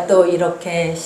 또 이렇게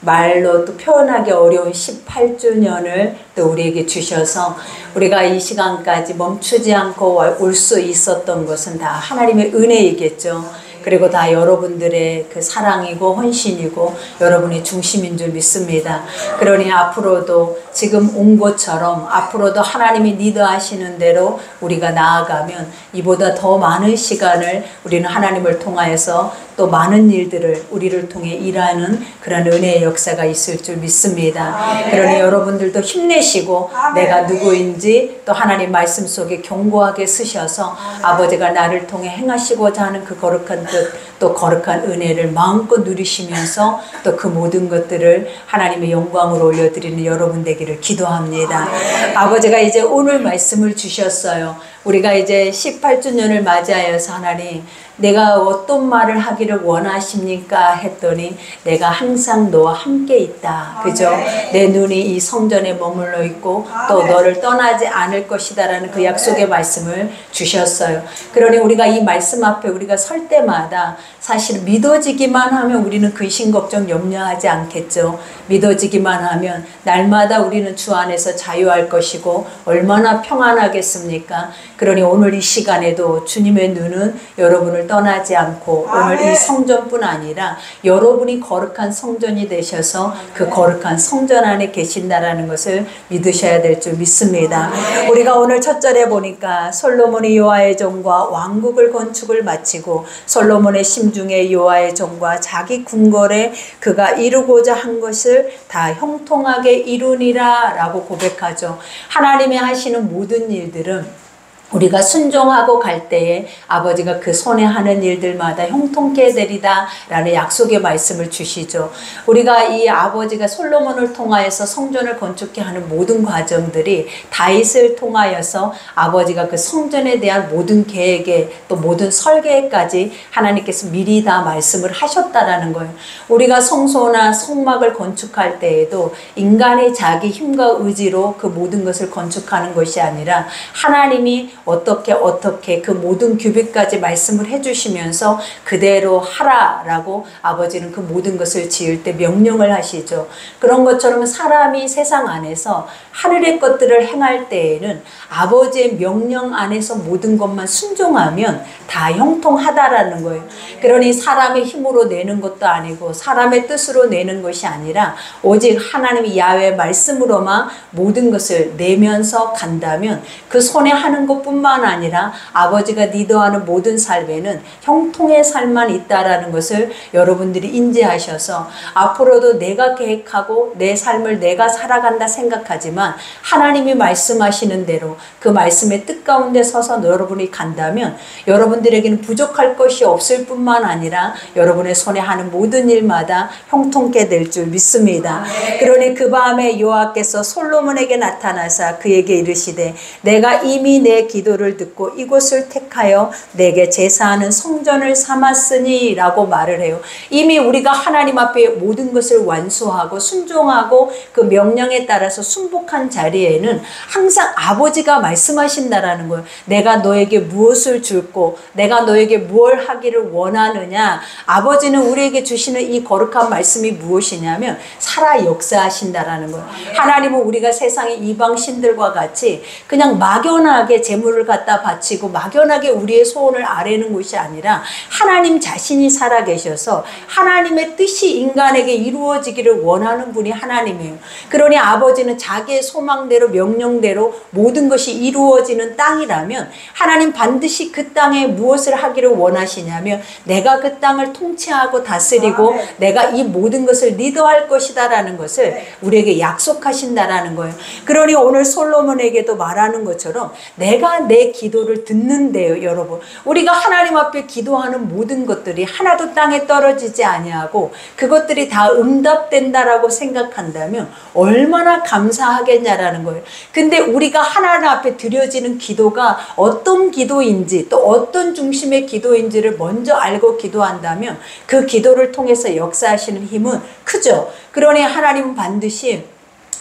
말로 또 표현하기 어려운 18주년을 또 우리에게 주셔서 우리가 이 시간까지 멈추지 않고 올 수 있었던 것은 다 하나님의 은혜이겠죠. 그리고 다 여러분들의 그 사랑이고 헌신이고 여러분의 중심인 줄 믿습니다. 그러니 앞으로도 지금 온 것처럼 앞으로도 하나님이 리드하시는 대로 우리가 나아가면 이보다 더 많은 시간을 우리는 하나님을 통하여서 또 많은 일들을 우리를 통해 일하는 그런 은혜의 역사가 있을 줄 믿습니다. 그러니 여러분들도 힘내시고 내가 누구인지 또 하나님 말씀 속에 견고하게 쓰셔서 아버지가 나를 통해 행하시고자 하는 그 거룩한 뜻 또 거룩한 은혜를 마음껏 누리시면서 또 그 모든 것들을 하나님의 영광으로 올려드리는 여러분 되기를 기도합니다. 아버지가 이제 오늘 말씀을 주셨어요. 우리가 이제 18주년을 맞이하여서 하나님 내가 어떤 말을 하기를 원하십니까 했더니 내가 항상 너와 함께 있다. 그죠? 내 눈이 이 성전에 머물러 있고 또 너를 떠나지 않을 것이다 라는 그 약속의 말씀을 주셨어요. 그러니 우리가 이 말씀 앞에 우리가 설 때마다 사실 믿어지기만 하면 우리는 근심 걱정 염려하지 않겠죠. 믿어지기만 하면 날마다 우리는 주 안에서 자유할 것이고 얼마나 평안하겠습니까? 그러니 오늘 이 시간에도 주님의 눈은 여러분을 떠나지 않고 오늘 이 성전뿐 아니라 여러분이 거룩한 성전이 되셔서 그 거룩한 성전 안에 계신다라는 것을 믿으셔야 될 줄 믿습니다. 우리가 오늘 첫 절에 보니까 솔로몬이 여호와의 종과 왕국을 건축을 마치고 솔로몬의 심중에 여호와의 종과 자기 궁궐에 그가 이루고자 한 것을 다 형통하게 이루니라 라고 고백하죠. 하나님이 하시는 모든 일들은 우리가 순종하고 갈 때에 아버지가 그 손에 하는 일들마다 형통케 되리다 라는 약속의 말씀을 주시죠. 우리가 이 아버지가 솔로몬을 통하여서 성전을 건축해 하는 모든 과정들이 다윗을 통하여서 아버지가 그 성전에 대한 모든 계획에 또 모든 설계까지 하나님께서 미리 다 말씀을 하셨다라는 거예요. 우리가 성소나 성막을 건축할 때에도 인간의 자기 힘과 의지로 그 모든 것을 건축하는 것이 아니라 하나님이 어떻게 그 모든 규칙까지 말씀을 해주시면서 그대로 하라라고 아버지는 그 모든 것을 지을 때 명령을 하시죠. 그런 것처럼 사람이 세상 안에서 하늘의 것들을 행할 때에는 아버지의 명령 안에서 모든 것만 순종하면 다 형통하다라는 거예요. 그러니 사람의 힘으로 내는 것도 아니고 사람의 뜻으로 내는 것이 아니라 오직 하나님의 야훼 말씀으로만 모든 것을 내면서 간다면 그 손에 하는 것뿐만 아니라 아버지가 리더하는 모든 삶에는 형통의 삶만 있다라는 것을 여러분들이 인지하셔서 앞으로도 내가 계획하고 내 삶을 내가 살아간다 생각하지만 하나님이 말씀하시는 대로 그 말씀의 뜻 가운데 서서 여러분이 간다면 여러분들에게는 부족할 것이 없을 뿐만 아니라 여러분의 손에 하는 모든 일마다 형통케 될 줄 믿습니다. 그러니 그 밤에 여호와께서 솔로몬에게 나타나사 그에게 이르시되 내가 이미 내 기도를 듣고 이곳을 택하여 내게 제사하는 성전을 삼았으니 라고 말을 해요. 이미 우리가 하나님 앞에 모든 것을 완수하고 순종하고 그 명령에 따라서 순복한 자리에는 항상 아버지가 말씀하신다라는 거예요. 내가 너에게 무엇을 줄고 내가 너에게 무엇을 하기를 원하느냐. 아버지는 우리에게 주시는 이 거룩한 말씀이 무엇이냐면 살아 역사하신다라는 거예요. 하나님은 우리가 세상의 이방 신들과 같이 그냥 막연하게 재물을 갖다 바치고 막연하게 우리의 소원을 아뢰는 것이 아니라 하나님 자신이 살아계셔서 하나님의 뜻이 인간에게 이루어지기를 원하는 분이 하나님이에요. 그러니 아버지는 자기의 소망대로 명령대로 모든 것이 이루어지는 땅이라면 하나님 반드시 그 땅에 무엇을 하기를 원하시냐면 내가 그 땅을 통치하고 다스리고 내가 이 모든 것을 리더할 것이다 라는 것을 우리에게 약속하신다라는 거예요. 그러니 오늘 솔로몬에게도 말하는 것처럼 내가 내 기도를 듣는데요. 여러분 우리가 하나님 앞에 기도하는 모든 것들이 하나도 땅에 떨어지지 아니하고 그것들이 다 응답된다라고 생각한다면 얼마나 감사하겠냐라는 거예요. 근데 우리가 하나님 앞에 드려지는 기도가 어떤 기도인지 또 어떤 중심의 기도인지를 먼저 알고 기도한다면 그 기도를 통해서 역사하시는 힘은 크죠. 그러니 하나님은 반드시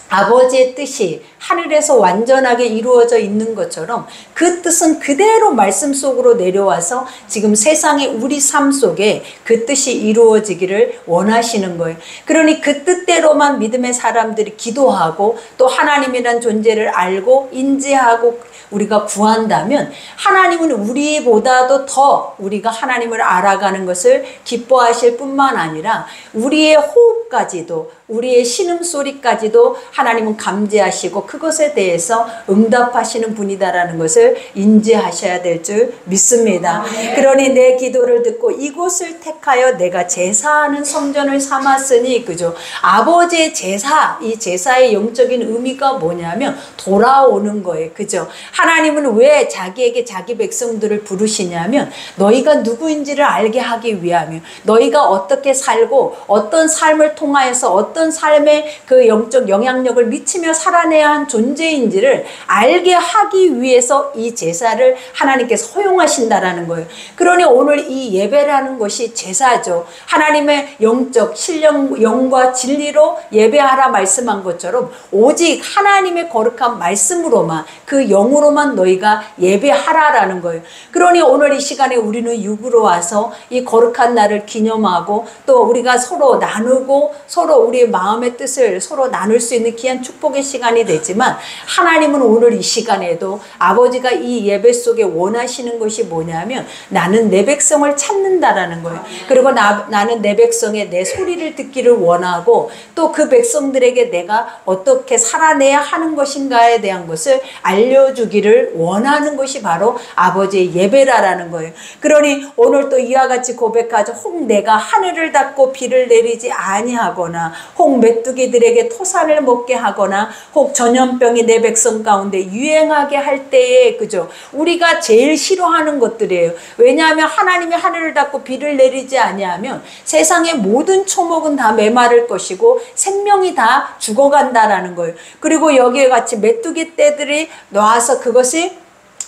아버지의 뜻이 하늘에서 완전하게 이루어져 있는 것처럼 그 뜻은 그대로 말씀 속으로 내려와서 지금 세상의 우리 삶 속에 그 뜻이 이루어지기를 원하시는 거예요. 그러니 그 뜻대로만 믿음의 사람들이 기도하고 또 하나님이란 존재를 알고 인지하고 우리가 구한다면 하나님은 우리보다도 더 우리가 하나님을 알아가는 것을 기뻐하실 뿐만 아니라 우리의 호흡까지도 우리의 신음소리까지도 하나님은 감지하시고 그것에 대해서 응답하시는 분이다라는 것을 인지하셔야 될 줄 믿습니다. 그러니 내 기도를 듣고 이곳을 택하여 내가 제사하는 성전을 삼았으니, 그죠? 아버지의 제사, 이 제사의 영적인 의미가 뭐냐면 돌아오는 거예요. 그죠? 하나님은 왜 자기에게 자기 백성들을 부르시냐면 너희가 누구인지를 알게 하기 위하며 너희가 어떻게 살고 어떤 삶을 통하여서 어떤 삶의 그 영적 영향력을 미치며 살아내야 한 존재인지를 알게 하기 위해서 이 제사를 하나님께서 허용하신다라는 거예요. 그러니 오늘 이 예배라는 것이 제사죠. 하나님의 영적 신령 영과 진리로 예배하라 말씀한 것처럼 오직 하나님의 거룩한 말씀으로만 그 영으로만 너희가 예배하라라는 거예요. 그러니 오늘 이 시간에 우리는 육으로 와서 이 거룩한 날을 기념하고 또 우리가 서로 나누고 서로 우리의 마음의 뜻을 서로 나눌 수 있는 귀한 축복의 시간이 되지만 하나님은 오늘 이 시간에도 아버지가 이 예배 속에 원하시는 것이 뭐냐면 나는 내 백성을 찾는다라는 거예요. 그리고 나는 내 백성의 내 소리를 듣기를 원하고 또 그 백성들에게 내가 어떻게 살아내야 하는 것인가에 대한 것을 알려주기를 원하는 것이 바로 아버지의 예배라는 거예요. 그러니 오늘 또 이와 같이 고백하죠. 혹 내가 하늘을 닫고 비를 내리지 아니하거나 혹 메뚜기들에게 토산을 먹게 하거나 혹 전염병이 내 백성 가운데 유행하게 할 때에, 그죠? 우리가 제일 싫어하는 것들이에요. 왜냐하면 하나님이 하늘을 닫고 비를 내리지 아니하면 세상의 모든 초목은 다 메마를 것이고 생명이 다 죽어간다라는 거예요. 그리고 여기에 같이 메뚜기 떼들이 나와서 그것이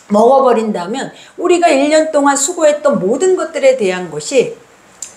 먹어버린다면 우리가 1년 동안 수고했던 모든 것들에 대한 것이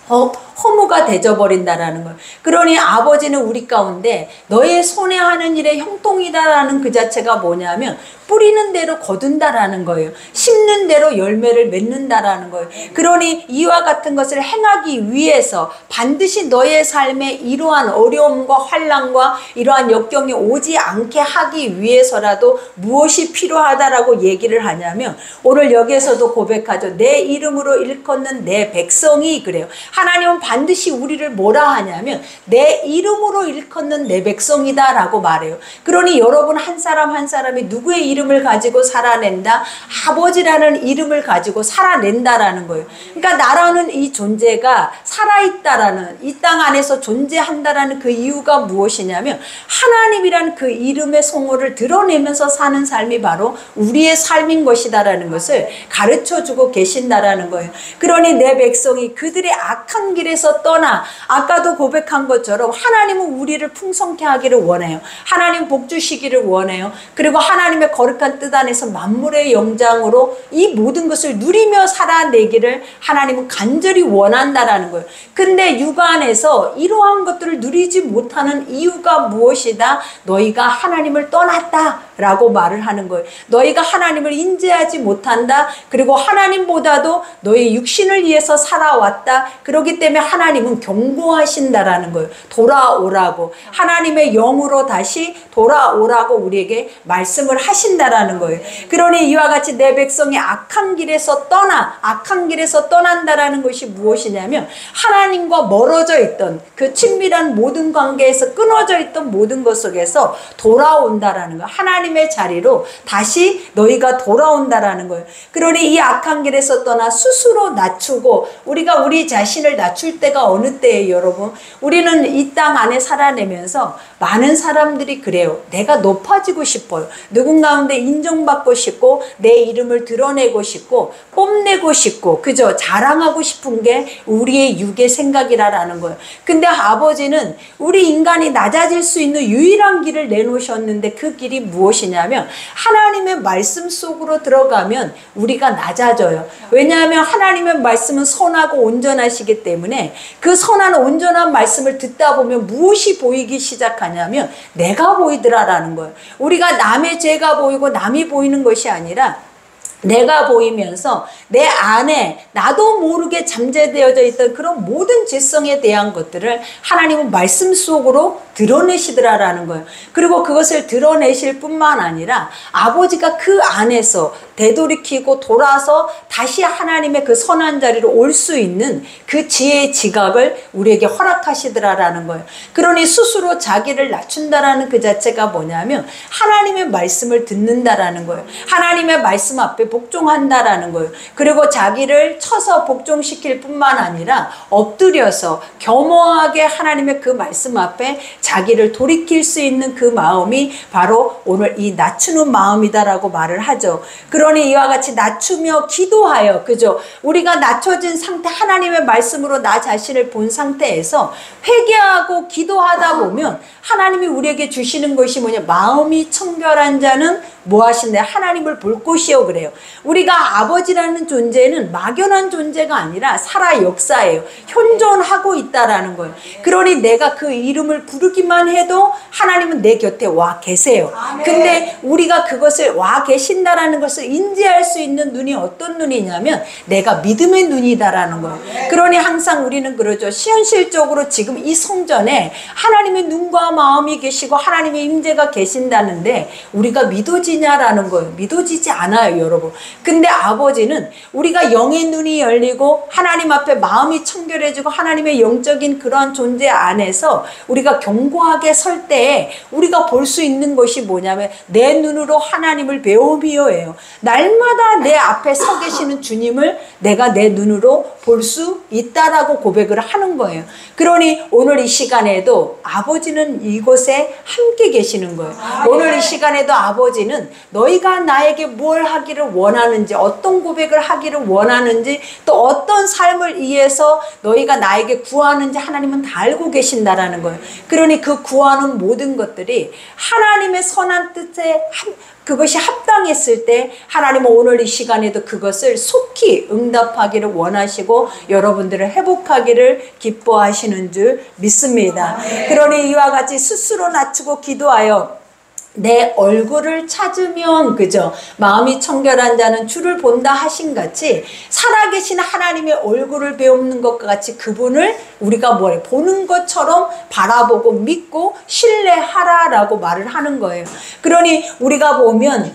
허무가 되어버린다라는 거예요. 그러니 아버지는 우리 가운데 너의 손에 하는 일의 형통이다라는 그 자체가 뭐냐면 뿌리는 대로 거둔다라는 거예요. 심는 대로 열매를 맺는다라는 거예요. 그러니 이와 같은 것을 행하기 위해서 반드시 너의 삶에 이러한 어려움과 환난과 이러한 역경이 오지 않게 하기 위해서라도 무엇이 필요하다라고 얘기를 하냐면 오늘 여기에서도 고백하죠. 내 이름으로 일컫는 내 백성이, 그래요. 하나님은 반드시 우리를 뭐라 하냐면 내 이름으로 일컫는 내 백성이다 라고 말해요. 그러니 여러분 한 사람 한 사람이 누구의 이름을 가지고 살아낸다? 아버지라는 이름을 가지고 살아낸다라는 거예요. 그러니까 나라는 이 존재가 살아있다라는, 이 땅 안에서 존재한다라는 그 이유가 무엇이냐면 하나님이라는 그 이름의 성호를 드러내면서 사는 삶이 바로 우리의 삶인 것이다라는 것을 가르쳐주고 계신다라는 거예요. 그러니 내 백성이 그들의 악한 길에서 떠나, 아까도 고백한 것처럼 하나님은 우리를 풍성케 하기를 원해요. 하나님 복 주시기를 원해요. 그리고 하나님의 거룩한 뜻 안에서 만물의 영장으로 이 모든 것을 누리며 살아내기를 하나님은 간절히 원한다라는 거예요. 근데 육아 안에서 이러한 것들을 누리지 못하는 이유가 무엇이다? 너희가 하나님을 떠났다 라고 말을 하는 거예요. 너희가 하나님을 인지하지 못한다. 그리고 하나님보다도 너희 육신을 위해서 살아왔다. 그렇기 때문에 하나님은 경고하신다라는 거예요. 돌아오라고. 하나님의 영으로 다시 돌아오라고 우리에게 말씀을 하신다라는 거예요. 그러니 이와 같이 내 백성이 악한 길에서 떠난다라는 것이 무엇이냐면 하나님과 멀어져 있던 그 친밀한 모든 관계에서 끊어져 있던 모든 것 속에서 돌아온다라는 거예요. 하나님의 자리로 다시 너희가 돌아온다라는 거예요. 그러니 이 악한 길에서 떠나 스스로 낮추고, 우리가 우리 자신을 낮출 때가 어느 때예요, 여러분? 우리는 이 땅 안에 살아내면서 많은 사람들이 그래요. 내가 높아지고 싶어요. 누군가 가운데 인정받고 싶고 내 이름을 드러내고 싶고 뽐내고 싶고, 그죠? 자랑하고 싶은 게 우리의 육의 생각이라는 거예요. 근데 아버지는 우리 인간이 낮아질 수 있는 유일한 길을 내놓으셨는데 그 길이 무엇이냐? 무엇이냐면 하나님의 말씀 속으로 들어가면 우리가 낮아져요. 왜냐하면 하나님의 말씀은 선하고 온전하시기 때문에 그 선한 온전한 말씀을 듣다 보면 무엇이 보이기 시작하냐면 내가 보이더라라는 거예요. 우리가 남의 죄가 보이고 남이 보이는 것이 아니라 내가 보이면서 내 안에 나도 모르게 잠재되어져 있던 그런 모든 죄성에 대한 것들을 하나님은 말씀 속으로 드러내시더라라는 거예요. 그리고 그것을 드러내실 뿐만 아니라 아버지가 그 안에서 되돌이키고 돌아서 다시 하나님의 그 선한 자리로 올 수 있는 그 지혜의 지각을 우리에게 허락하시더라라는 거예요. 그러니 스스로 자기를 낮춘다라는 그 자체가 뭐냐면 하나님의 말씀을 듣는다라는 거예요. 하나님의 말씀 앞에 복종한다라는 거예요. 그리고 자기를 쳐서 복종시킬 뿐만 아니라 엎드려서 겸허하게 하나님의 그 말씀 앞에 자기를 돌이킬 수 있는 그 마음이 바로 오늘 이 낮추는 마음이다라고 말을 하죠. 그러니 이와 같이 낮추며 기도하여, 그죠? 우리가 낮춰진 상태, 하나님의 말씀으로 나 자신을 본 상태에서 회개하고 기도하다 보면 하나님이 우리에게 주시는 것이 뭐냐? 마음이 청결한 자는 뭐 하신대? 하나님을 볼 곳이요 그래요. 우리가 아버지라는 존재는 막연한 존재가 아니라 살아 역사예요. 현존하고 있다라는 거예요. 그러니 내가 그 이름을 부르기만 해도 하나님은 내 곁에 와 계세요. 근데 우리가 그것을 와 계신다라는 것을 인지할 수 있는 눈이 어떤 눈이냐면 내가 믿음의 눈이다라는 거예요. 그러니 항상 우리는 그러죠. 현실적으로 지금 이 성전에 하나님의 눈과 마음이 계시고 하나님의 임재가 계신다는데 우리가 믿어지냐라는 거예요. 믿어지지 않아요, 여러분. 근데 아버지는 우리가 영의 눈이 열리고 하나님 앞에 마음이 청결해지고 하나님의 영적인 그러한 존재 안에서 우리가 견고하게 설 때에 우리가 볼 수 있는 것이 뭐냐면 내 눈으로 하나님을 배우미요예요. 날마다 내 앞에 서 계시는 주님을 내가 내 눈으로 볼 수 있다라고 고백을 하는 거예요. 그러니 오늘 이 시간에도 아버지는 이곳에 함께 계시는 거예요. 오늘 이 시간에도 아버지는 너희가 나에게 뭘 하기를 원하는지, 어떤 고백을 하기를 원하는지, 또 어떤 삶을 위해서 너희가 나에게 구하는지 하나님은 다 알고 계신다라는 거예요. 그러니 그 구하는 모든 것들이 하나님의 선한 뜻에 그것이 합당했을 때 하나님은 오늘 이 시간에도 그것을 속히 응답하기를 원하시고 여러분들을 회복하기를 기뻐하시는 줄 믿습니다. 그러니 이와 같이 스스로 낮추고 기도하여 내 얼굴을 찾으면, 그죠? 마음이 청결한 자는 주를 본다 하신 같이 살아계신 하나님의 얼굴을 배우는 것과 같이 그분을 우리가 뭐래? 보는 것처럼 바라보고 믿고 신뢰하라라고 말을 하는 거예요. 그러니 우리가 보면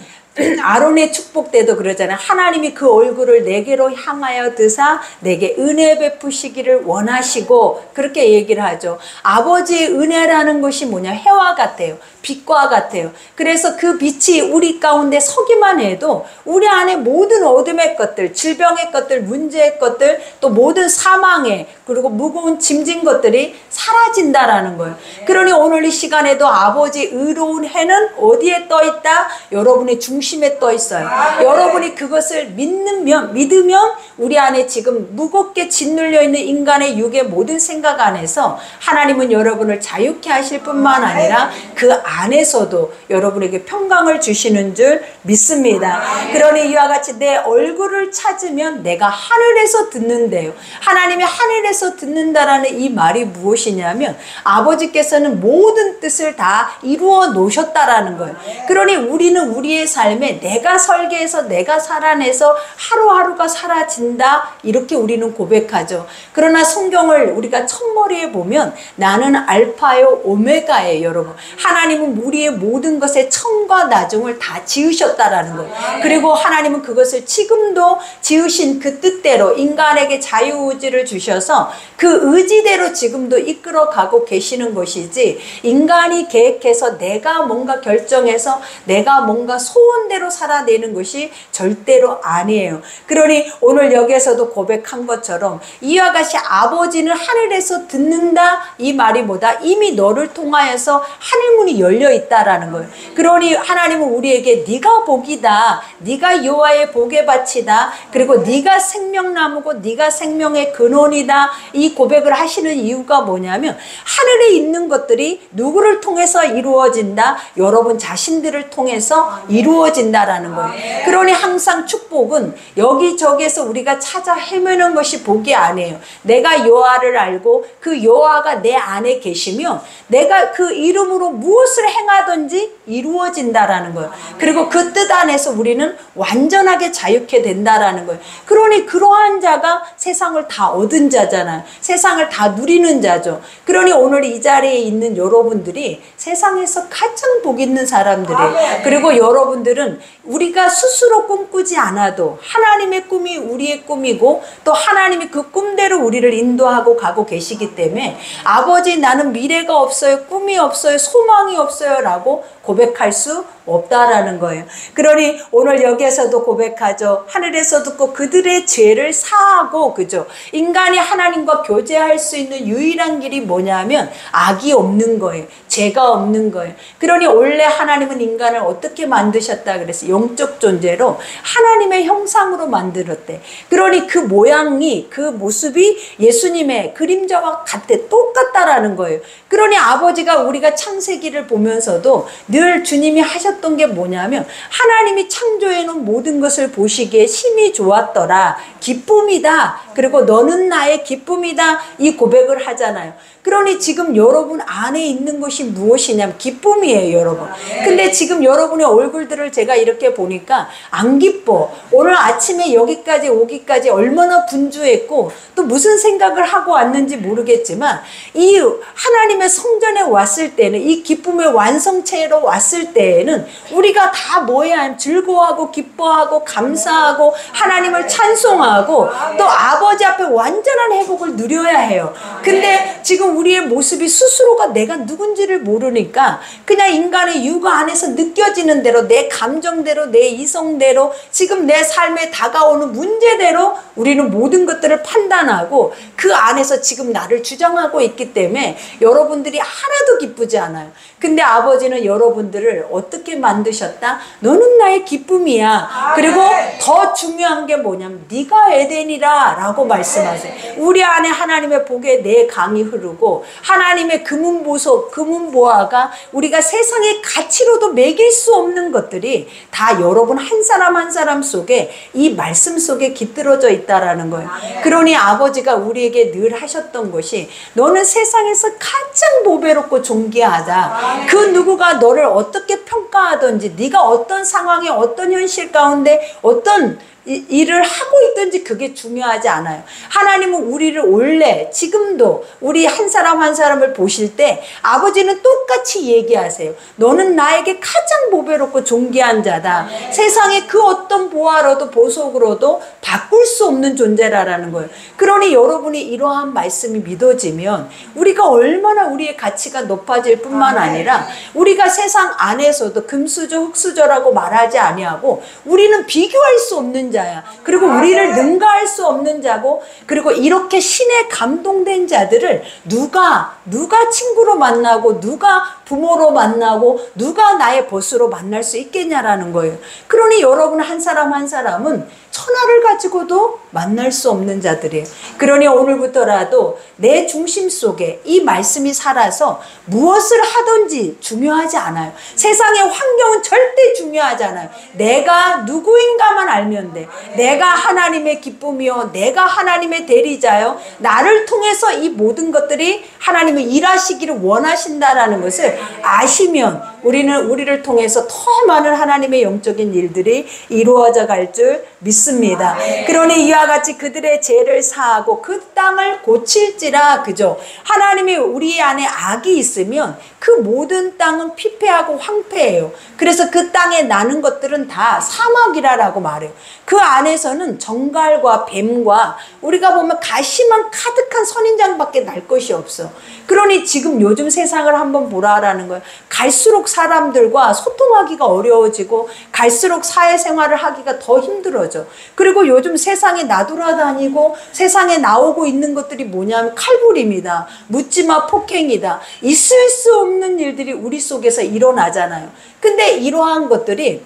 아론의 축복 때도 그러잖아요. 하나님이 그 얼굴을 내게로 향하여 드사 내게 은혜 베푸시기를 원하시고 그렇게 얘기를 하죠. 아버지의 은혜라는 것이 뭐냐? 해와 같아요. 빛과 같아요. 그래서 그 빛이 우리 가운데 서기만 해도 우리 안에 모든 어둠의 것들, 질병의 것들, 문제의 것들, 또 모든 사망의 그리고 무거운 짐진 것들이 사라진다라는 거예요. 그러니 오늘 이 시간에도 아버지 의로운 해는 어디에 떠 있다? 여러분의 중심에 떠 있어요. 여러분이 그것을 믿으면 우리 안에 지금 무겁게 짓눌려 있는 인간의 육의 모든 생각 안에서 하나님은 여러분을 자유케 하실 뿐만 아니라 그 안에서도 여러분에게 평강을 주시는 줄 믿습니다. 그러니 이와 같이 내 얼굴을 찾으면 내가 하늘에서 듣는데요. 하나님이 하늘에서 듣는다라는 이 말이 무엇이냐면 아버지께서는 모든 뜻을 다 이루어 놓으셨다라는 거예요. 그러니 우리는 우리의 삶에 내가 설계해서 내가 살아내서 하루하루가 사라진다 이렇게 우리는 고백하죠. 그러나 성경을 우리가 첫머리에 보면 나는 알파요 오메가예요. 여러분, 하나님은 우리의 모든 것의 처음과 나중을 다 지으셨다라는 거예요. 그리고 하나님은 그것을 지금도 지으신 그 뜻대로 인간에게 자유의지를 주셔서 그 의지대로 지금도 이끌어가고 계시는 것이지 인간이 계획해서 내가 뭔가 결정해서 내가 뭔가 소원 소원대로 살아내는 것이 절대로 아니에요. 그러니 오늘 여기에서도 고백한 것처럼 이와 같이 아버지는 하늘에서 듣는다 이 말이 뭐다? 이미 너를 통하여서 하늘문이 열려 있다라는 거예요. 그러니 하나님은 우리에게 네가 복이다, 네가 여호와의 복의 밭이다, 그리고 네가 생명나무고 네가 생명의 근원이다, 이 고백을 하시는 이유가 뭐냐면 하늘에 있는 것들이 누구를 통해서 이루어진다? 여러분 자신들을 통해서 이루어진다라는 거예요. 그러니 항상 축복은 여기저기에서 우리가 찾아 헤매는 것이 복이 아니에요. 내가 여호와를 알고 그 여호와가 내 안에 계시면 내가 그 이름으로 무엇을 행하든지 이루어진다라는 거예요. 그리고 그 뜻 안에서 우리는 완전하게 자유케 된다라는 거예요. 그러니 그러한 자가 세상을 다 얻은 자잖아요. 세상을 다 누리는 자죠. 그러니 오늘 이 자리에 있는 여러분들이 세상에서 가장 복 있는 사람들이에요. 그리고 여러분들은 우리가 스스로 꿈꾸지 않아도 하나님의 꿈이 우리의 꿈이고 또 하나님이 그 꿈대로 우리를 인도하고 가고 계시기 때문에 아버지 나는 미래가 없어요, 꿈이 없어요, 소망이 없어요 라고 고백할 수 없다라는 거예요. 그러니 오늘 여기에서도 고백하죠. 하늘에서 듣고 그들의 죄를 사하고, 그죠? 인간이 하나님과 교제할 수 있는 유일한 길이 뭐냐면 악이 없는 거예요. 죄가 없는 거예요. 그러니 원래 하나님은 인간을 어떻게 만드셨다 그랬어요? 영적 존재로 하나님의 형상으로 만들었대. 그러니 그 모양이, 그 모습이 예수님의 그림자와 같대, 똑같다라는 거예요. 그러니 아버지가 우리가 창세기를 보면서도 늘 주님이 하셨던 게 뭐냐면 하나님이 창조해 놓은 모든 것을 보시기에 심히 좋았더라, 기쁨이다, 그리고 너는 나의 기쁨이다, 이 고백을 하잖아요. 그러니 지금 여러분 안에 있는 것이 무엇이냐면 기쁨이에요, 여러분. 근데 지금 여러분의 얼굴들을 제가 이렇게 보니까 안 기뻐. 오늘 아침에 여기까지 오기까지 얼마나 분주했고 또 무슨 생각을 하고 왔는지 모르겠지만 이 하나님의 성전에 왔을 때는, 이 기쁨의 완성체로 왔을 때에는 우리가 다 뭐야? 즐거워하고 기뻐하고 감사하고 하나님을 찬송하고 또 아버지 앞에 완전한 회복을 누려야 해요. 근데 지금 우리의 모습이 스스로가 내가 누군지를 모르니까 그냥 인간의 육아 안에서 느껴지는 대로, 내 감정대로, 내 이성대로, 지금 내 삶에 다가오는 문제대로 우리는 모든 것들을 판단하고 그 안에서 지금 나를 주장하고 있기 때문에 여러분들이 하나도 기쁘지 않아요. 근데 아버지는 여러분들을 어떻게 만드셨다? 너는 나의 기쁨이야. 그리고 더 중요한 게 뭐냐면 네가 에덴이라 라고 말씀하세요. 우리 안에 하나님의 복의 내 강이 흐르고 하나님의 금은보석, 금은보화가 우리가 세상의 가치로도 매길 수 없는 것들이 다 여러분 한 사람 한 사람 속에 이 말씀 속에 깃들어져 있다라는 거예요. 그러니 아버지가 우리에게 늘 하셨던 것이 너는 세상에서 가장 보배롭고 존귀하다. 그 누구가 너를 어떻게 평가하든지 네가 어떤 상황에 어떤 현실 가운데 어떤 일을 하고 있든지 그게 중요하지 않아요. 하나님은 우리를 원래 지금도 우리 한 사람 한 사람을 보실 때 아버지는 똑같이 얘기하세요. 너는 나에게 가장 보배롭고 존귀한 자다. 세상에 그 어떤 보화로도 보석으로도 바꿀 수 없는 존재라는 거예요. 그러니 여러분이 이러한 말씀이 믿어지면 우리가 얼마나 우리의 가치가 높아질 뿐만 아니라 우리가 세상 안에서도 금수저 흙수저라고 말하지 아니하고 우리는 비교할 수 없는 자야. 그리고 우리를 능가할 수 없는 자고, 그리고 이렇게 신에 감동된 자들을 누가 친구로 만나고 누가 부모로 만나고 누가 나의 보스로 만날 수 있겠냐라는 거예요. 그러니 여러분 한 사람 한 사람은 천하를 가지고도 만날 수 없는 자들이에요. 그러니 오늘부터라도 내 중심 속에 이 말씀이 살아서 무엇을 하든지 중요하지 않아요. 세상의 환경은 절대 중요하지 않아요. 내가 누구인가만 알면 돼. 내가 하나님의 기쁨이요, 내가 하나님의 대리자요, 나를 통해서 이 모든 것들이 하나님이 일하시기를 원하신다라는 것을 아시면 우리를 통해서 더 많은 하나님의 영적인 일들이 이루어져 갈 줄 믿습니다. 그러니 이와 같이 그들의 죄를 사하고 그 땅을 고칠지라, 그죠? 하나님이 우리 안에 악이 있으면 그 모든 땅은 피폐하고 황폐해요. 그래서 그 땅에 나는 것들은 다 사막이라고 말해요. 그 안에서는 정갈과 뱀과 우리가 보면 가시만 가득한 선인장밖에 날 것이 없어. 그러니 지금 요즘 세상을 한번 보라라는 거예요. 갈수록 사람들과 소통하기가 어려워지고 갈수록 사회생활을 하기가 더 힘들어져. 그리고 요즘 세상에 나돌아다니고 세상에 나오고 있는 것들이 뭐냐면 칼부림이다, 묻지마 폭행이다, 있을 수 없는 일들이 우리 속에서 일어나잖아요. 근데 이러한 것들이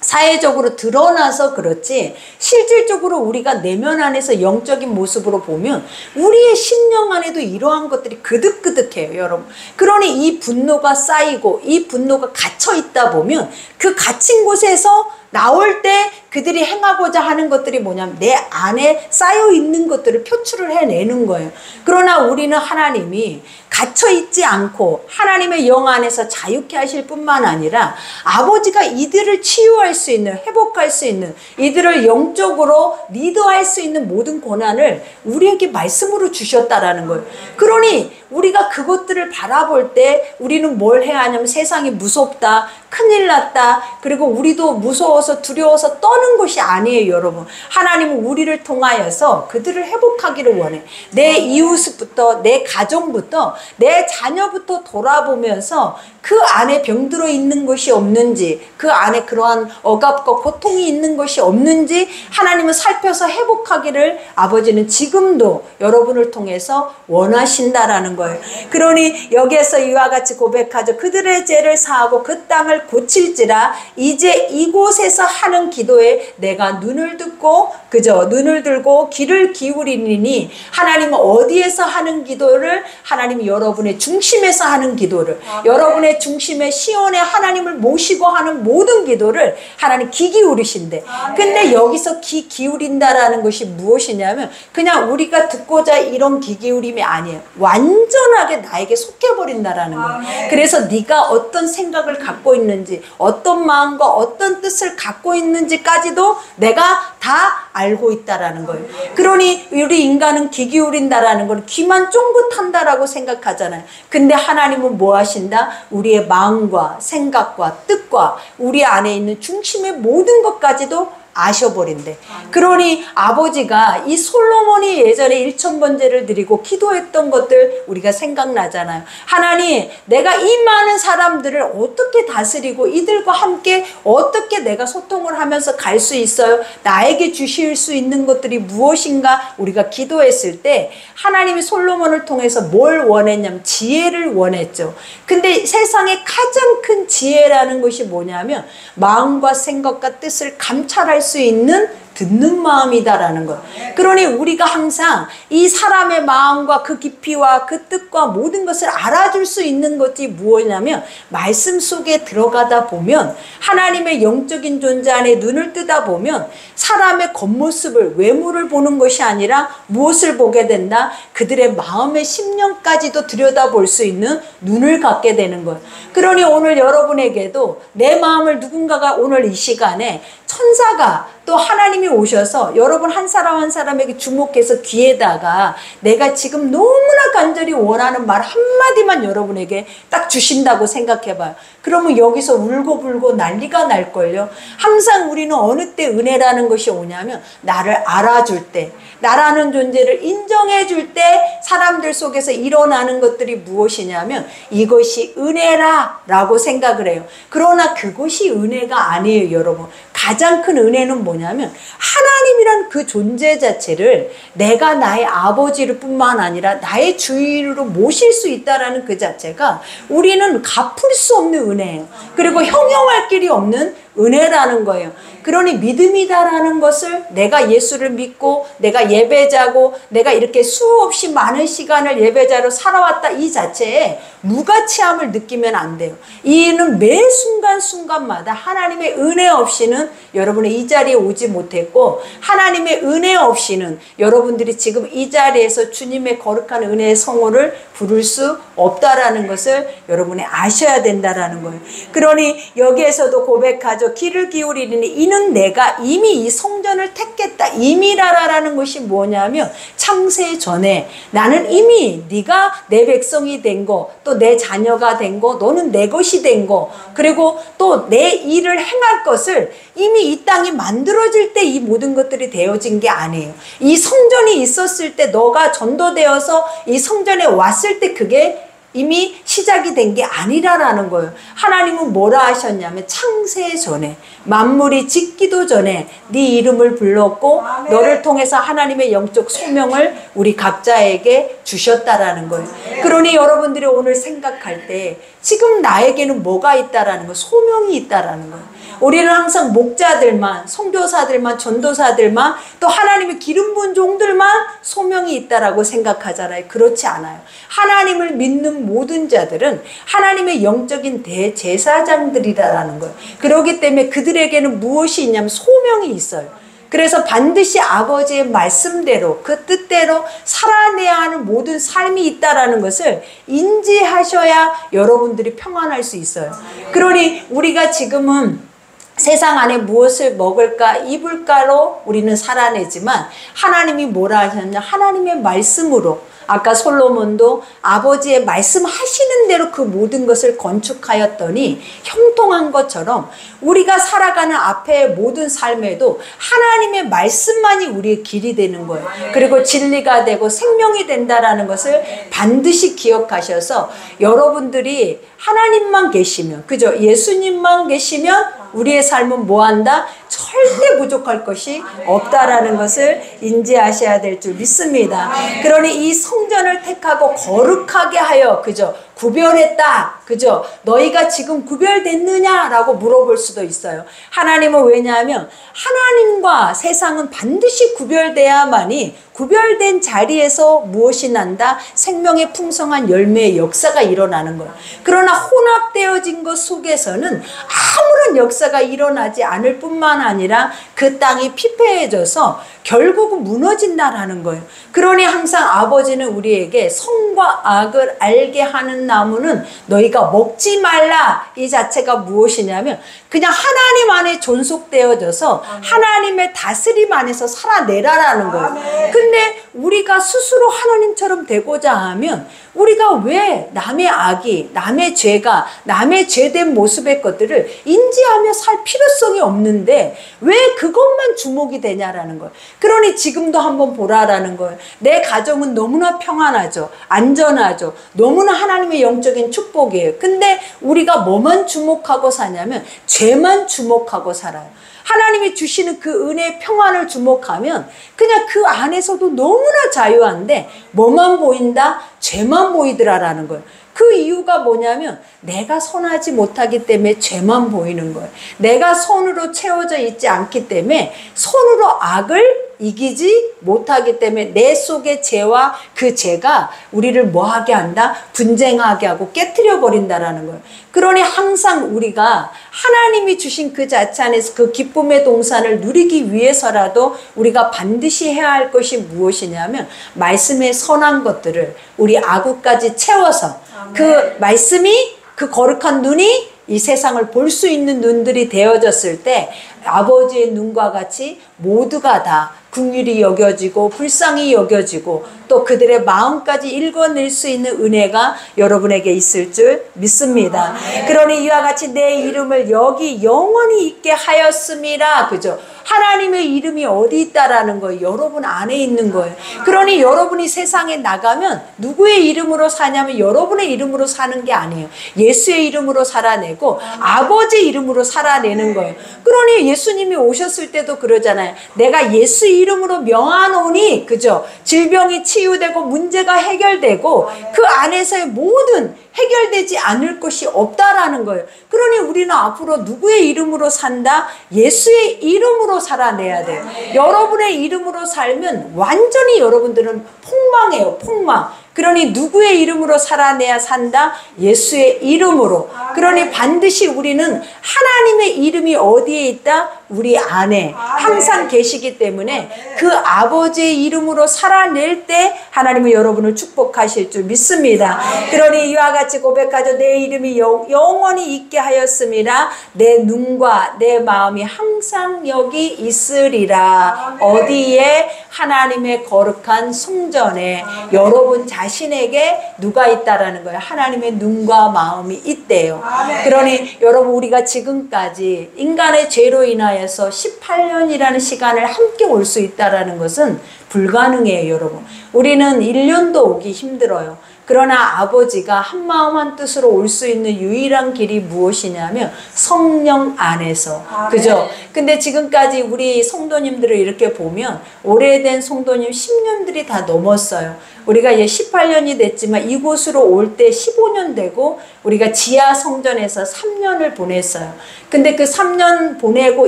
사회적으로 드러나서 그렇지 실질적으로 우리가 내면 안에서 영적인 모습으로 보면 우리의 심령 안에도 이러한 것들이 그득그득해요, 여러분. 그러니 이 분노가 쌓이고 이 분노가 갇혀 있다 보면 그 갇힌 곳에서 나올 때 그들이 행하고자 하는 것들이 뭐냐면 내 안에 쌓여 있는 것들을 표출을 해내는 거예요. 그러나 우리는 하나님이 갇혀 있지 않고 하나님의 영 안에서 자유케 하실 뿐만 아니라 아버지가 이들을 치유할 수 있는, 회복할 수 있는, 이들을 영적으로 리더할 수 있는 모든 권한을 우리에게 말씀으로 주셨다라는 거예요. 그러니 우리가 그것들을 바라볼 때 우리는 뭘 해야 하냐면 세상이 무섭다, 큰일 났다, 그리고 우리도 무서워서 두려워서 떠는 것이 아니에요, 여러분. 하나님은 우리를 통하여서 그들을 회복하기를 원해. 내 이웃부터, 내 가정부터, 내 자녀부터 돌아보면서 그 안에 병들어 있는 것이 없는지, 그 안에 그러한 억압과 고통이 있는 것이 없는지 하나님은 살펴서 회복하기를 아버지는 지금도 여러분을 통해서 원하신다라는 거예요. 그러니 여기에서 이와 같이 고백하죠. 그들의 죄를 사하고 그 땅을 고칠지라. 이제 이곳에서 하는 기도에 내가 눈을 듣고, 그저 눈을 들고 귀를 기울이니, 하나님은 어디에서 하는 기도를, 하나님이 여러분의 중심에서 하는 기도를, 여러분의 중심에 시온에 하나님을 모시고 하는 모든 기도를 하나님 귀 기울이신대. 근데 여기서 귀 기울인다라는 것이 무엇이냐면 그냥 우리가 듣고자 이런 귀 기울임이 아니에요. 완전하게 나에게 속해버린다라는 거예요. 그래서 네가 어떤 생각을 갖고 있는지, 어떤 마음과 어떤 뜻을 갖고 있는지까지도 내가 다 알고 있다라는 거예요. 그러니 우리 인간은 귀 기울인다라는 건 귀만 쫑긋한다라고 생각하잖아요. 근데 하나님은 뭐 하신다? 우리의 마음과 생각과 뜻과 우리 안에 있는 중심의 모든 것까지도 아셔버린대. 그러니 아버지가 이 솔로몬이 예전에 1000번제를 드리고 기도했던 것들 우리가 생각나잖아요. 하나님, 내가 이 많은 사람들을 어떻게 다스리고 이들과 함께 어떻게 내가 소통을 하면서 갈 수 있어요? 나에게 주실 수 있는 것들이 무엇인가? 우리가 기도했을 때 하나님이 솔로몬을 통해서 뭘 원했냐면 지혜를 원했죠. 근데 세상에 가장 큰 지혜라는 것이 뭐냐면 마음과 생각과 뜻을 감찰할 수 있는 듣는 마음이다라는 것. 그러니 우리가 항상 이 사람의 마음과 그 깊이와 그 뜻과 모든 것을 알아줄 수 있는 것이 무엇이냐면 말씀 속에 들어가다 보면 하나님의 영적인 존재 안에 눈을 뜨다 보면 사람의 겉모습을, 외모를 보는 것이 아니라 무엇을 보게 된다? 그들의 마음의 심령까지도 들여다볼 수 있는 눈을 갖게 되는 거예요. 그러니 오늘 여러분에게도 내 마음을 누군가가 오늘 이 시간에 천사가 또 하나님이 오셔서 여러분 한 사람 한 사람에게 주목해서 귀에다가 내가 지금 너무나 간절히 원하는 말 한마디만 여러분에게 딱 주신다고 생각해봐요. 그러면 여기서 울고불고 난리가 날걸요. 항상 우리는 어느 때 은혜라는 것이 오냐면 나를 알아줄 때, 나라는 존재를 인정해 줄 때 사람들 속에서 일어나는 것들이 무엇이냐면 이것이 은혜라 라고 생각을 해요. 그러나 그것이 은혜가 아니에요, 여러분. 가장 큰 은혜는 뭐냐면 하나님이란 그 존재 자체를 내가 나의 아버지를 뿐만 아니라 나의 주인으로 모실 수 있다는 그 자체가 우리는 갚을 수 없는 은혜예요. 그리고 형용할 길이 없는 은혜라는 거예요. 그러니 믿음이다라는 것을 내가 예수를 믿고 내가 예배자고 내가 이렇게 수없이 많은 시간을 예배자로 살아왔다 이 자체에 무가치함을 느끼면 안 돼요. 이는 매 순간순간마다 하나님의 은혜 없이는 여러분의 이 자리에 오지 못했고 하나님의 은혜 없이는 여러분들이 지금 이 자리에서 주님의 거룩한 은혜의 성호를 부를 수 없다라는 것을 여러분이 아셔야 된다라는 거예요. 그러니 여기에서도 고백하죠. 귀를 기울이니 이는 내가 이미 이 성전을 택했다. 이미라라는 것이 뭐냐면 창세 전에 나는 이미 네가 내 백성이 된 거, 또 내 자녀가 된 거, 너는 내 것이 된 거, 그리고 또 내 일을 행할 것을 이미 이 땅이 만들어질 때 이 모든 것들이 되어진 게 아니에요. 이 성전이 있었을 때 너가 전도되어서 이 성전에 왔을 때 그게 이미 시작이 된 게 아니라라는 거예요. 하나님은 뭐라 하셨냐면 창세 전에 만물이 짓기도 전에 네 이름을 불렀고 너를 통해서 하나님의 영적 소명을 우리 각자에게 주셨다라는 거예요. 그러니 여러분들이 오늘 생각할 때 지금 나에게는 뭐가 있다라는 거, 소명이 있다라는 거예요. 우리는 항상 목자들만, 선교사들만, 전도사들만, 또 하나님의 기름 부은 종들만 소명이 있다라고 생각하잖아요. 그렇지 않아요. 하나님을 믿는 모든 자들은 하나님의 영적인 대제사장들이라는 거예요. 그렇기 때문에 그들에게는 무엇이 있냐면 소명이 있어요. 그래서 반드시 아버지의 말씀대로 그 뜻대로 살아내야 하는 모든 삶이 있다라는 것을 인지하셔야 여러분들이 평안할 수 있어요. 그러니 우리가 지금은 세상 안에 무엇을 먹을까 입을까로 우리는 살아내지만 하나님이 뭐라 하셨냐, 하나님의 말씀으로, 아까 솔로몬도 아버지의 말씀하시는 대로 그 모든 것을 건축하였더니 형통한 것처럼 우리가 살아가는 앞의 모든 삶에도 하나님의 말씀만이 우리의 길이 되는 거예요. 그리고 진리가 되고 생명이 된다라는 것을 반드시 기억하셔서 여러분들이 하나님만 계시면, 그죠? 예수님만 계시면 우리의 삶은 뭐한다? 절대 부족할 것이 없다라는 것을 인지하셔야 될 줄 믿습니다. 그러니 이 성전을 택하고 거룩하게 하여, 그죠? 구별했다. 그죠? 너희가 지금 구별됐느냐라고 물어볼 수도 있어요. 하나님은 왜냐하면 하나님과 세상은 반드시 구별돼야만이 구별된 자리에서 무엇이 난다? 생명의 풍성한 열매의 역사가 일어나는 거예요. 그러나 혼합되어진 것 속에서는 아무런 역사가 일어나지 않을 뿐만 아니라 그 땅이 피폐해져서 결국은 무너진다라는 거예요. 그러니 항상 아버지는 우리에게 선과 악을 알게 하는 나무는 너희가 먹지 말라, 이 자체가 무엇이냐면 그냥 하나님 안에 존속되어져서 하나님의 다스림 안에서 살아내라라는 거예요. 근데 우리가 스스로 하나님처럼 되고자 하면 우리가 왜 남의 악이, 남의 죄가, 남의 죄된 모습의 것들을 인지하며 살 필요성이 없는데 왜 그것만 주목이 되냐라는 거예요. 그러니 지금도 한번 보라라는 거예요. 내 가정은 너무나 평안하죠. 안전하죠. 너무나 하나님의 영적인 축복이에요. 근데 우리가 뭐만 주목하고 사냐면 죄만 주목하고 살아요. 하나님이 주시는 그 은혜의 평안을 주목하면 그냥 그 안에서도 너무나 자유한데 뭐만 보인다? 죄만 보이더라라는 거예요. 그 이유가 뭐냐면 내가 선하지 못하기 때문에 죄만 보이는 거예요. 내가 선으로 채워져 있지 않기 때문에 선으로 악을 이기지 못하기 때문에 내 속의 죄와 그 죄가 우리를 뭐하게 한다? 분쟁하게 하고 깨트려 버린다라는 거예요. 그러니 항상 우리가 하나님이 주신 그 자체 안에서 그 기쁨의 동산을 누리기 위해서라도 우리가 반드시 해야 할 것이 무엇이냐면 말씀의 선한 것들을 우리 아구까지 채워서 그 말씀이, 그 거룩한 눈이 이 세상을 볼 수 있는 눈들이 되어졌을 때 아버지의 눈과 같이 모두가 다 긍휼히 여겨지고 불쌍히 여겨지고 또 그들의 마음까지 읽어낼 수 있는 은혜가 여러분에게 있을 줄 믿습니다. 그러니 이와 같이 내 이름을 여기 영원히 있게 하였음이라. 그죠? 하나님의 이름이 어디 있다라는 거예요? 여러분 안에 있는 거예요. 그러니 여러분이 세상에 나가면 누구의 이름으로 사냐면 여러분의 이름으로 사는 게 아니에요. 예수의 이름으로 살아내고 아버지 이름으로 살아내는 거예요. 그러니 예수님이 오셨을 때도 그러잖아요. 내가 예수 이름으로 명하노니, 그죠? 질병이 치유되고 문제가 해결되고 그 안에서의 모든 해결되지 않을 것이 없다라는 거예요. 그러니 우리는 앞으로 누구의 이름으로 산다? 예수의 이름으로 살아내야 돼요. 여러분의 이름으로 살면 완전히 여러분들은 폭망해요. 폭망. 그러니 누구의 이름으로 살아내야 산다? 예수의 이름으로. 그러니 반드시 우리는 하나님의 이름이 어디에 있다? 우리 안에 항상 계시기 때문에 그 아버지의 이름으로 살아낼 때 하나님은 여러분을 축복하실 줄 믿습니다. 그러니 이와 같이 고백하죠. 내 이름이 영원히 있게 하였음이라. 내 눈과 내 마음이 항상 여기 있으리라. 어디에? 하나님의 거룩한 성전에. 여러분 자신에게 누가 있다라는 거예요? 하나님의 눈과 마음이 있대요. 그러니 여러분 우리가 지금까지 인간의 죄로 인하여서 18년이라는 시간을 함께 올 수 있다라는 것은 불가능해요, 여러분. 우리는 1년도 오기 힘들어요. 그러나 아버지가 한마음 한뜻으로 올 수 있는 유일한 길이 무엇이냐면 성령 안에서. 그죠? 근데 지금까지 우리 성도님들을 이렇게 보면 오래된 성도님 10년들이 다 넘었어요. 우리가 이제 18년이 됐지만 이곳으로 올 때 15년 되고 우리가 지하 성전에서 3년을 보냈어요. 근데 그 3년 보내고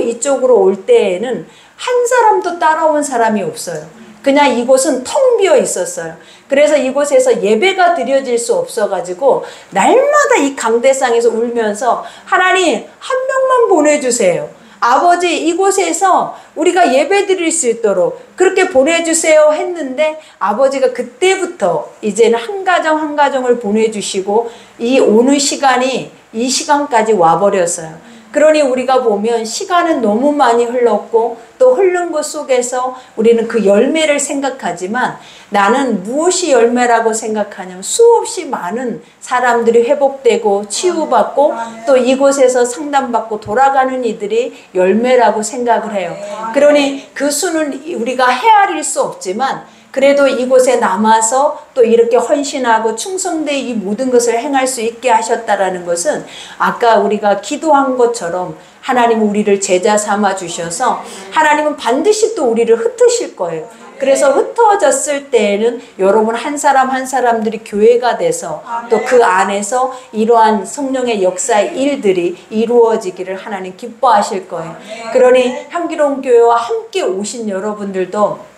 이쪽으로 올 때에는 한 사람도 따라온 사람이 없어요. 그냥 이곳은 텅 비어 있었어요. 그래서 이곳에서 예배가 드려질 수 없어가지고 날마다 이 강대상에서 울면서 하나님 한 명만 보내주세요. 아버지 이곳에서 우리가 예배 드릴 수 있도록 그렇게 보내주세요 했는데 아버지가 그때부터 이제는 한 가정 한 가정을 보내주시고 이 오는 시간이 이 시간까지 와버렸어요. 그러니 우리가 보면 시간은 너무 많이 흘렀고 또 흐른 것 속에서 우리는 그 열매를 생각하지만 나는 무엇이 열매라고 생각하냐면 수없이 많은 사람들이 회복되고 치유받고 또 이곳에서 상담받고 돌아가는 이들이 열매라고 생각을 해요. 그러니 그 수는 우리가 헤아릴 수 없지만 그래도 이곳에 남아서 또 이렇게 헌신하고 충성되이 이 모든 것을 행할 수 있게 하셨다라는 것은 아까 우리가 기도한 것처럼 하나님은 우리를 제자 삼아 주셔서 하나님은 반드시 또 우리를 흩으실 거예요. 그래서 흩어졌을 때에는 여러분 한 사람 한 사람들이 교회가 돼서 또 그 안에서 이러한 성령의 역사의 일들이 이루어지기를 하나님 기뻐하실 거예요. 그러니 향기로운 교회와 함께 오신 여러분들도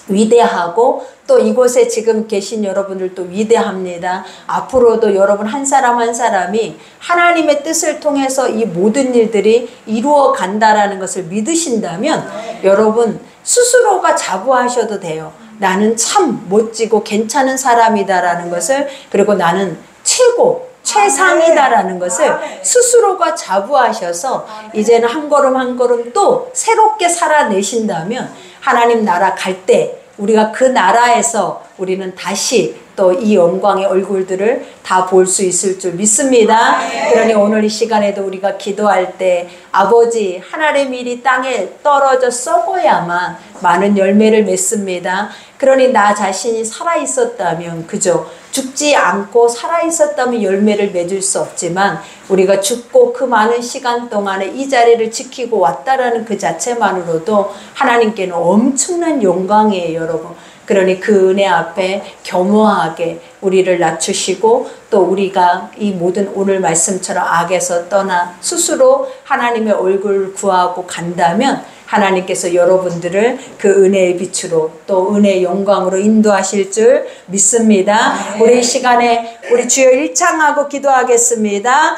위대하고 또 이곳에 지금 계신 여러분들도 위대합니다. 앞으로도 여러분 한 사람 한 사람이 하나님의 뜻을 통해서 이 모든 일들이 이루어 간다라는 것을 믿으신다면 여러분 스스로가 자부하셔도 돼요. 나는 참 멋지고 괜찮은 사람이다라는 것을, 그리고 나는 최고 최상이다라는 것을 스스로가 자부하셔서 이제는 한 걸음 한 걸음 또 새롭게 살아내신다면 하나님 나라 갈 때 우리가 그 나라에서 우리는 다시 또 이 영광의 얼굴들을 다 볼 수 있을 줄 믿습니다. 그러니 오늘 이 시간에도 우리가 기도할 때 아버지 하늘의 밀이 땅에 떨어져 썩어야만 많은 열매를 맺습니다. 그러니 나 자신이 살아있었다면, 그죠? 죽지 않고 살아있었다면 열매를 맺을 수 없지만 우리가 죽고 그 많은 시간 동안에 이 자리를 지키고 왔다라는 그 자체만으로도 하나님께는 엄청난 영광이에요, 여러분. 그러니 그 은혜 앞에 겸허하게 우리를 낮추시고 또 우리가 이 모든 오늘 말씀처럼 악에서 떠나 스스로 하나님의 얼굴 구하고 간다면 하나님께서 여러분들을 그 은혜의 빛으로 또 은혜의 영광으로 인도하실 줄 믿습니다. 우리 이 시간에 우리 주여 일창하고 기도하겠습니다.